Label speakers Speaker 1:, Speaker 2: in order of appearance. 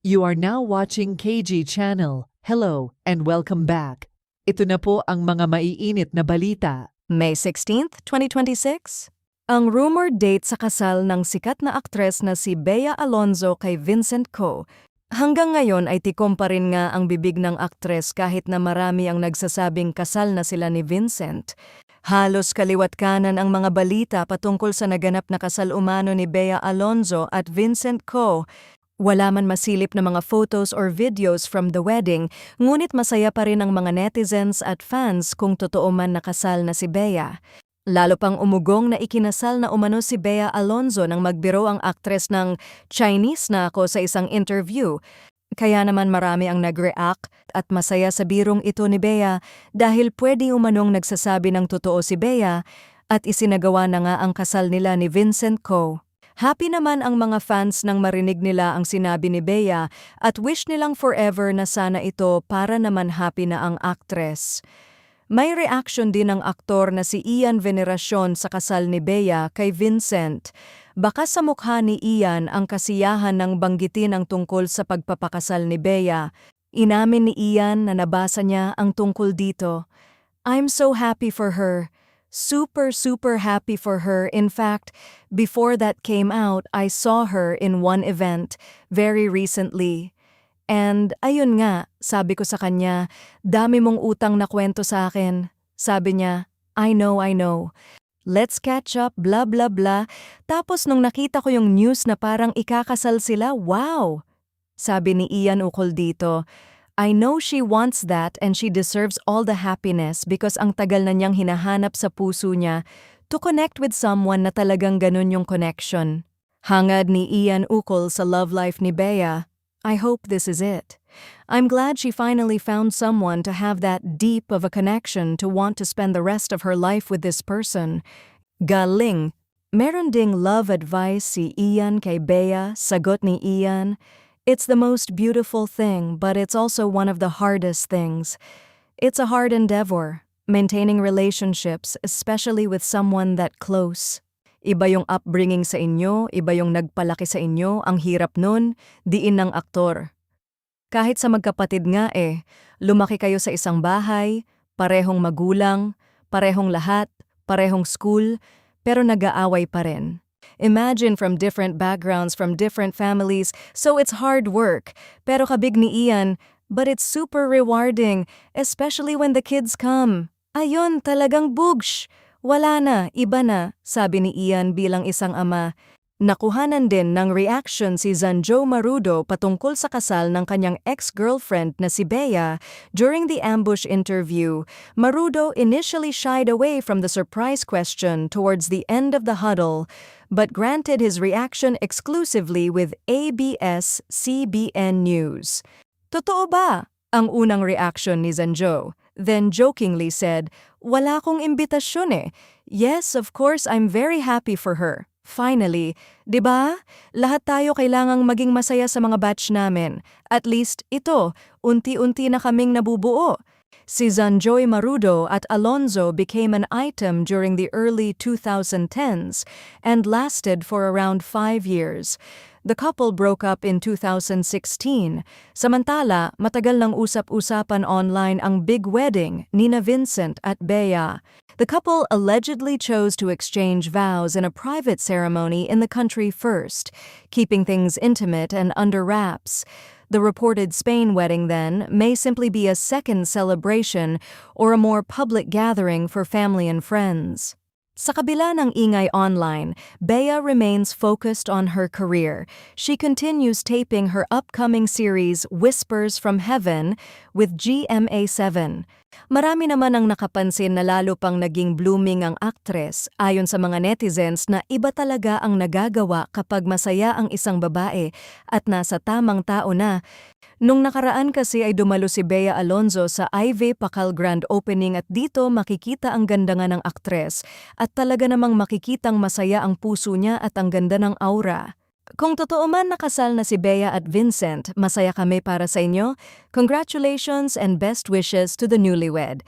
Speaker 1: You are now watching KG Channel. Hello and welcome back. Ito na po ang mga maiinit na balita.
Speaker 2: May 16th, 2026? Ang rumored date sa kasal ng sikat na aktres na si Bea Alonzo kay Vincent Co. Hanggang ngayon ay tikom pa rin nga ang bibig ng aktres kahit na marami ang nagsasabing kasal na sila ni Vincent. Halos kaliwat kanan ang mga balita patungkol sa naganap na kasal umano ni Bea Alonzo at Vincent Co. Wala man masilip na mga photos or videos from the wedding, ngunit masaya pa rin ang mga netizens at fans kung totoo man nakasal na si Bea. Lalo pang umugong na ikinasal na umano si Bea Alonzo nang magbiro ang aktres ng Chinese na ako sa isang interview. Kaya naman marami ang nag-react at masaya sa birong ito ni Bea dahil pwede umanong nagsasabi ng totoo si Bea at isinagawa na nga ang kasal nila ni Vincent Co. Happy naman ang mga fans nang marinig nila ang sinabi ni Bea at wish nilang forever na sana ito para naman happy na ang aktres. May reaction din ng aktor na si Ian Veneracion sa kasal ni Bea kay Vincent. Baka sa mukha ni Ian ang kasiyahan ng banggitin ang tungkol sa pagpapakasal ni Bea. Inamin ni Ian na nabasa niya ang tungkol dito. "I'm so happy for her. Super happy for her. In fact, before that came out, I saw her in one event very recently. And ayun nga, sabi ko sa kanya, dami mong utang na kwento sa akin." Sabi niya, I know. Let's catch up, blah blah blah. Tapos nung nakita ko yung news na parang ikakasal sila, wow! Sabi ni Ian ukol dito, I know she wants that and she deserves all the happiness because ang tagal na niyang hinahanap sa puso niya to connect with someone na talagang ganun yung connection. Hangad ni Ian ukol sa love life ni Bea, I hope this is it. I'm glad she finally found someone to have that deep of a connection to want to spend the rest of her life with this person. Galing! Meron ding love advice si Ian kay Bea, sagot ni Ian. It's the most beautiful thing, but it's also one of the hardest things. It's a hard endeavor, maintaining relationships, especially with someone that close. Iba yung upbringing sa inyo, iba yung nagpalaki sa inyo, ang hirap nun, diin ng aktor. Kahit sa magkapatid nga lumaki kayo sa isang bahay, parehong magulang, parehong lahat, parehong school, pero nag-aaway pa rin. Imagine from different backgrounds, from different families, so it's hard work. Pero kabig ni Ian, but it's super rewarding, especially when the kids come. Ayun, talagang bugsh! Wala na, iba na, sabi ni Ian bilang isang ama. Nakuhanan din ng reaction si Zanjo Marudo patungkol sa kasal ng kanyang ex-girlfriend na si Bea. During the ambush interview, Marudo initially shied away from the surprise question towards the end of the huddle, but granted his reaction exclusively with ABS-CBN News. Totoo ba? Ang unang reaction ni Zanjo. Then jokingly said, "Wala akong imbitasyon Yes, of course, I'm very happy for her." Finally, di ba? Lahat tayo kailangang maging masaya sa mga batch namin. At least ito, unti-unti na kaming nabubuo. Si Zanjoy Marudo at Alonzo became an item during the early 2010s and lasted for around 5 years. The couple broke up in 2016. Samantala, matagal nang usap-usapan online ang big wedding nina Vincent at Bea. The couple allegedly chose to exchange vows in a private ceremony in the country first, keeping things intimate and under wraps. The reported Spain wedding, then, may simply be a second celebration or a more public gathering for family and friends. Sa kabila ng ingay online, Bea remains focused on her career. She continues taping her upcoming series Whispers from Heaven with GMA7. Marami naman ang nakapansin na lalo pang naging blooming ang aktres ayon sa mga netizens na iba talaga ang nagagawa kapag masaya ang isang babae at nasa tamang tao na. Nung nakaraan kasi ay dumalo si Bea Alonzo sa Ivy Pakal Grand Opening at dito makikita ang ganda nga ng aktres at talaga namang makikitang masaya ang puso niya at ang ganda ng aura. Kung totoo man nakasal na si Bea at Vincent, masaya kami para sa inyo. Congratulations and best wishes to the newlywed.